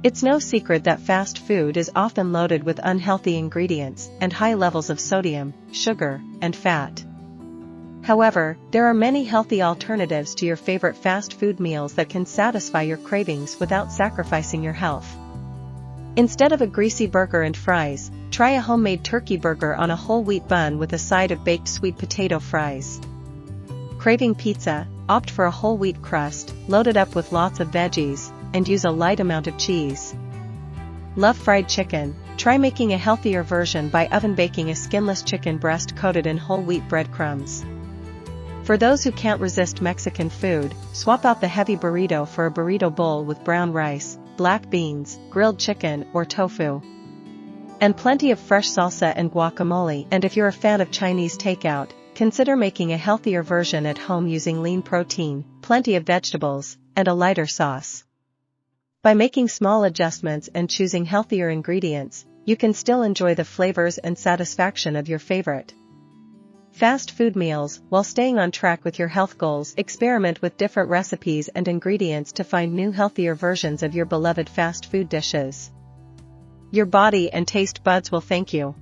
It's no secret that fast food is often loaded with unhealthy ingredients and high levels of sodium, sugar, and fat. However, there are many healthy alternatives to your favorite fast food meals that can satisfy your cravings without sacrificing your health. Instead of a greasy burger and fries, try a homemade turkey burger on a whole wheat bun with a side of baked sweet potato fries. Craving pizza? Opt for a whole wheat crust, loaded up with lots of veggies, and use a light amount of cheese. Love fried chicken? Try making a healthier version by oven baking a skinless chicken breast coated in whole wheat breadcrumbs. For those who can't resist Mexican food, swap out the heavy burrito for a burrito bowl with brown rice, black beans, grilled chicken, or tofu. And plenty of fresh salsa and guacamole. And if you're a fan of Chinese takeout, consider making a healthier version at home using lean protein, plenty of vegetables, and a lighter sauce. By making small adjustments and choosing healthier ingredients, you can still enjoy the flavors and satisfaction of your favorite fast food meals while staying on track with your health goals. Experiment with different recipes and ingredients to find new healthier versions of your beloved fast food dishes. Your body and taste buds will thank you.